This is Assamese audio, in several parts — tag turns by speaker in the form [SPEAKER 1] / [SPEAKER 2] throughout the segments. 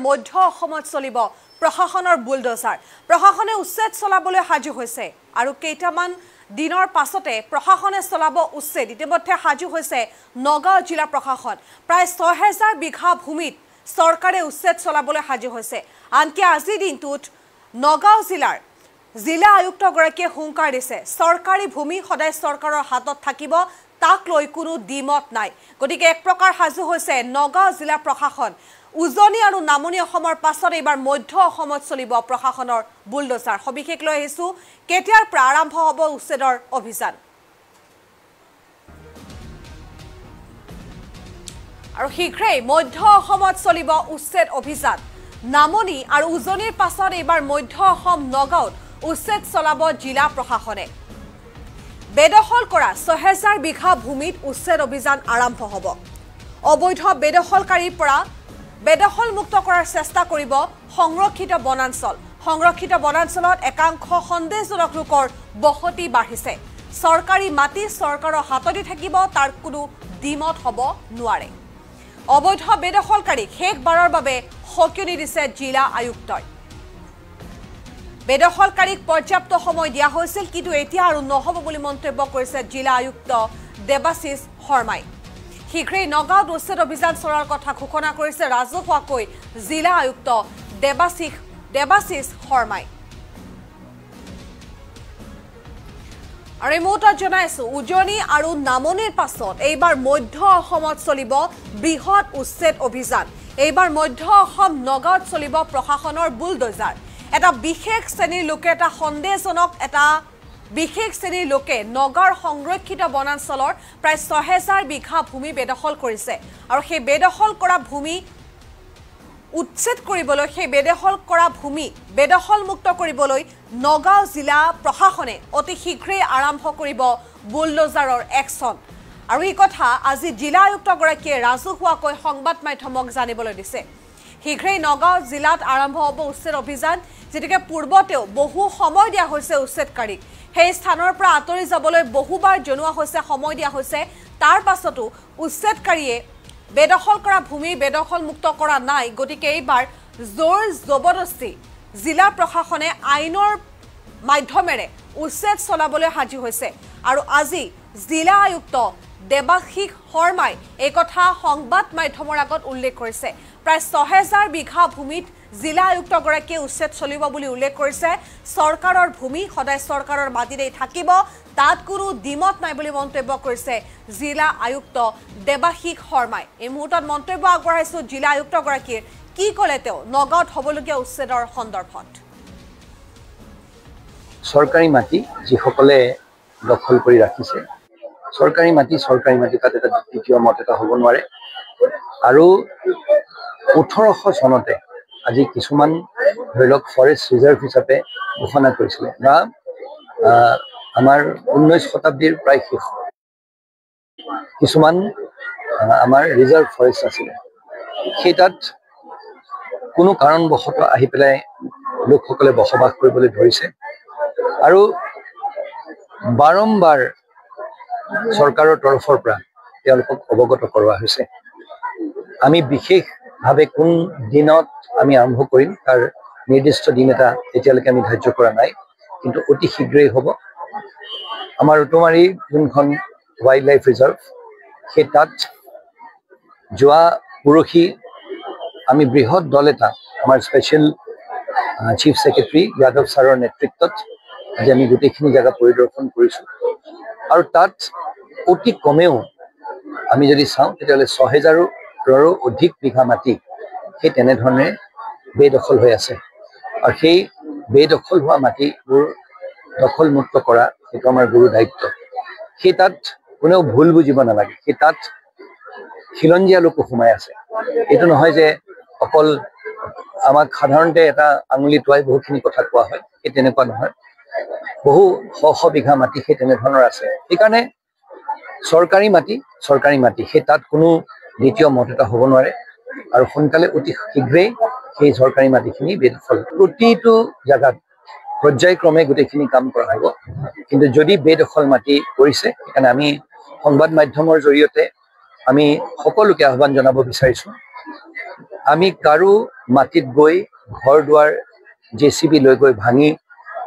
[SPEAKER 1] মধ্য অসমত চলিব প্ৰশাসনৰ বুলডোজাৰ প্ৰশাসনে উচ্ছেদ চলাবলৈ সাজু হৈছে আৰু কেইটামান দিনৰ পাছতে প্ৰশাসনে চলাব উচ্ছেদ ইতিমধ্যে সাজু হৈছে নগাঁও জিলা প্ৰশাসন প্ৰায় ৬০০০ বিঘা ভূমিত চৰকাৰে উচ্ছেদ চলাবলৈ সাজু হৈছে আনকি আজি দিনটোত নগাঁও জিলাৰ জিলা আয়ুক্তগৰাকীয়ে হুংকাৰ দিছে চৰকাৰী ভূমি সদায় চৰকাৰৰ হাতত থাকিব তাক লৈ কোনো দ্বিমত নাই গতিকে এক প্ৰকাৰ সাজু হৈছে নগাঁও জিলা প্ৰশাসন উজনি আৰু নামনি অসমৰ পাছত এবাৰ মধ্য অসমত চলিব প্ৰশাসনৰ বুলডোজাৰ সবিশেষ লৈ আহিছো কেতিয়াৰ পৰা আৰম্ভ হ'ব উচ্ছেদৰ অভিযান আৰু শীঘ্ৰেই মধ্য অসমত চলিব উচ্ছেদ অভিযান নামনি আৰু উজনিৰ পাছত এবাৰ মধ্য অসম নগাঁৱত উচ্ছেদ চলাব জিলা প্ৰশাসনে বেদখল কৰা ৬০০০ বিঘা ভূমিত উচ্ছেদ অভিযান আৰম্ভ হ'ব অবৈধ বেদখলকাৰীৰ পৰা বেদখল মুক্ত কৰাৰ চেষ্টা কৰিব সংৰক্ষিত বনাঞ্চলত একাংশ সন্দেহজনক লোকৰ বসতি বাঢ়িছে চৰকাৰী মাটি চৰকাৰৰ হাততে থাকিব তাৰ কোনো দ্বিমত হ'ব নোৱাৰে অবৈধ বেদখলকাৰীক শেষবাৰৰ বাবে সকীয়নি দিছে জিলা আয়ুক্তই বেদখলকাৰীক পৰ্যাপ্ত সময় দিয়া হৈছিল কিন্তু এতিয়া আৰু নহ'ব বুলি মন্তব্য কৰিছে জিলা আয়ুক্ত দেৱাশিষ শৰ্মাই শীঘ্ৰেই নগাঁৱত উচ্ছেদ অভিযান চলোৱাৰ কথা ঘোষণা কৰিছে ৰাজহুৱাকৈ জিলা আয়ুক্ত দেৱাশিষ শৰ্মাই আৰু এই মুহূৰ্তত জনাইছো উজনি আৰু নামনিৰ পাছত এইবাৰ মধ্য অসমত চলিব বৃহৎ উচ্ছেদ অভিযান এইবাৰ মধ্য অসম নগাঁৱত চলিব প্ৰশাসনৰ বুলডোজাৰ এটা বিশেষ শ্ৰেণীৰ লোকে এটা সন্দেহজনক এটা বিশেষ শ্ৰেণীৰ লোকে নগাঁৱৰ সংৰক্ষিত বনাঞ্চলৰ প্ৰায় ৬০০০ বিঘা ভূমি বেদখল কৰিছে আৰু সেই বেদখল কৰা ভূমি উচ্ছেদ কৰিবলৈ সেই বেদখল মুক্ত কৰিবলৈ নগাঁও জিলা প্ৰশাসনে অতি শীঘ্ৰেই আৰম্ভ কৰিব বুলডোজাৰৰ একশ্যন আৰু এই কথা আজি জিলা আয়ুক্তগৰাকীয়ে ৰাজহুৱাকৈ সংবাদ মাধ্যমক জানিবলৈ দিছে শীঘ্ৰেই নগাঁও জিলাত আৰম্ভ হ'ব উচ্ছেদ অভিযান যেতিয়াকে পূৰ্বতেও বহু সময় দিয়া হৈছে উচ্ছেদকাৰীক সেই স্থানৰ পৰা আঁতৰি যাবলৈ বহুবাৰ জনোৱা হৈছে সময় দিয়া হৈছে তাৰ পাছতো উচ্ছেদকাৰীয়ে বেদখল কৰা ভূমি বেদখল মুক্ত কৰা নাই গতিকে এইবাৰ জোৰ জবৰদস্তি জিলা প্ৰশাসনে আইনৰ মাধ্যমেৰে উচ্ছেদ চলাবলৈ সাজু হৈছে আৰু আজি জিলা আয়ুক্ত দেৱাশিষ শৰ্মাই এই কথা সংবাদ মাধ্যমৰ আগত উল্লেখ কৰিছে প্ৰায় ৬০০০ বিঘা ভূমিত জিলা আয়ুক্তগৰাকীয়ে উচ্ছেদ চলিব বুলি উল্লেখ কৰিছে চৰকাৰৰ ভূমি সদায় চৰকাৰৰ মাটিতেই থাকিব তাত কোনো দ্বিমত নাই বুলি মন্তব্য কৰিছে জিলা আয়ুক্ত দেৱাশিষ শৰ্মাই এই মুহূৰ্তত মন্তব্য আগবঢ়াইছো জিলা আয়ুক্তগৰাকীৰ কি ক'লে তেওঁ নগাঁৱত হ'বলগীয়া উচ্ছেদৰ সন্দৰ্ভত
[SPEAKER 2] চৰকাৰী মাটি যিসকলে দখল কৰি ৰাখিছে চৰকাৰী মাটি তাত এটা দ্বিতীয় মত এটা হ'ব নোৱাৰে আৰু ১৮০০ চনতে আজি কিছুমান ধৰি লওক ফৰেষ্ট ৰিজাৰ্ভ হিচাপে ঘোষণা কৰিছিলে বা আমাৰ ১৯ শতাব্দীৰ প্ৰায় শেষ কিছুমান আমাৰ ৰিজাৰ্ভ ফৰেষ্ট আছিলে সেই তাত কোনো কাৰণবশতঃ আহি পেলাই লোকসকলে বসবাস কৰিবলৈ ধৰিছে আৰু বাৰম্বাৰ চৰকাৰৰ তৰফৰ পৰা তেওঁলোকক অৱগত কৰোৱা হৈছে আমি বিশেষভাৱে কোন দিনত আমি আৰম্ভ কৰিম তাৰ নিৰ্দিষ্ট দিন এটা এতিয়ালৈকে আমি ধাৰ্য কৰা নাই কিন্তু অতি শীঘ্ৰেই হ'ব আমাৰ উটুমাৰী যোনখন ৱাইল্ড লাইফ ৰিজাৰ্ভ সেই তাত যোৱা পৰহি আমি বৃহৎ দল এটা আমাৰ স্পেচিয়েল চিফ ছেক্ৰেটাৰী যাদৱ ছাৰৰ নেতৃত্বত আজি আমি গোটেইখিনি জেগা পৰিদৰ্শন কৰিছোঁ আৰু তাত অতি কমেও আমি যদি চাওঁ তেতিয়াহ'লে ৬০০০ৰো অধিক বিঘা মাটি সেই তেনেধৰণে বেদখল হৈ আছে আৰু সেই বেদখল হোৱা মাটিবোৰ দখলমুক্ত কৰা সেইটো আমাৰ গুৰু দায়িত্ব সেই তাত কোনেও ভুল বুজিব নালাগে সেই তাত খিলঞ্জীয়া লোকো সোমাই আছে এইটো নহয় যে অকল আমাক সাধাৰণতে এটা আঙুলি টোৱাই বহুখিনি কথা কোৱা হয় সেই তেনেকুৱা নহয় বহু শ বিঘা মাটি সেই তেনেধৰণৰ আছে সেইকাৰণে চৰকাৰী মাটি সেই তাত কোনো দ্বিতীয় মত এটা হ'ব নোৱাৰে আৰু সোনকালে অতি শীঘ্ৰেই সেই চৰকাৰী মাটিখিনি বেদখল প্ৰতিটো জেগাত পৰ্যায়ক্ৰমে গোটেইখিনি কাম কৰা হ'ব কিন্তু যদি বেদখল মাটি কৰিছে সেইকাৰণে আমি সংবাদ মাধ্যমৰ জৰিয়তে আমি সকলোকে আহ্বান জনাব বিচাৰিছোঁ আমি কাৰো মাটিত গৈ ঘৰ দুৱাৰ JCB লৈ গৈ ভাঙি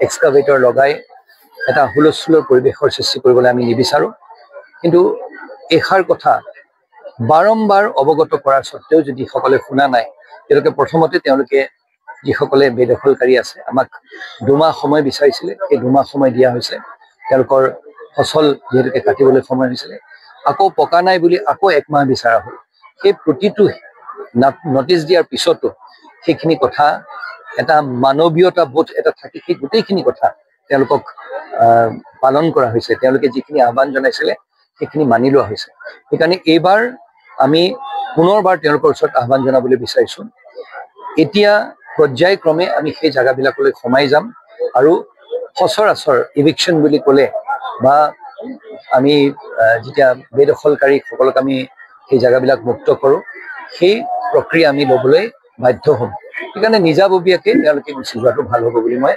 [SPEAKER 2] এক্সকাভেটৰ লগাই এটা হুলস্থুলৰ পৰিৱেশৰ সৃষ্টি কৰিবলৈ আমি নিবিচাৰোঁ। কিন্তু এষাৰ কথা বাৰম্বাৰ অৱগত কৰাৰ স্বত্তেও যদি সকলে শুনা নাই, তেওঁলোকে প্ৰথমতে যিসকলে বেদখলকাৰী আছে আমাক 2 মাহ সময় বিচাৰিছিলে, সেই 2 মাহ সময় দিয়া হৈছে। তেওঁলোকৰ ফচল যিহেতুকে কাটিবলৈ সময় হৈছিলে, আকৌ পকা নাই বুলি আকৌ 1 মাহ বিচৰা হ'ল। সেই প্ৰতিটো নটিচ দিয়াৰ পিছতো সেইখিনি কথা এটা মানৱীয়তা বোধ এটা থাকি সেই গোটেইখিনি কথা তেওঁলোকক পালন কৰা হৈছে। তেওঁলোকে যিখিনি আহ্বান জনাইছিলে সেইখিনি মানি লোৱা হৈছে। সেইকাৰণে এইবাৰ আমি পুনৰবাৰ তেওঁলোকৰ ওচৰত আহ্বান জনাবলৈ বিচাৰিছোঁ, এতিয়া পৰ্যায়ক্ৰমে আমি সেই জাগাবিলাকলৈ সোমাই যাম আৰু সচৰাচৰ ইভিকশ্যন বুলি ক'লে বা আমি যেতিয়া বেদখলকাৰীসকলক আমি সেই জাগাবিলাক মুক্ত কৰোঁ, সেই প্ৰক্ৰিয়া আমি ল'বলৈ বাধ্য হ'ম। সেইকাৰণে নিজাববীয়াকৈ তেওঁলোকে গুচি যোৱাটো ভাল হ'ব বুলি মই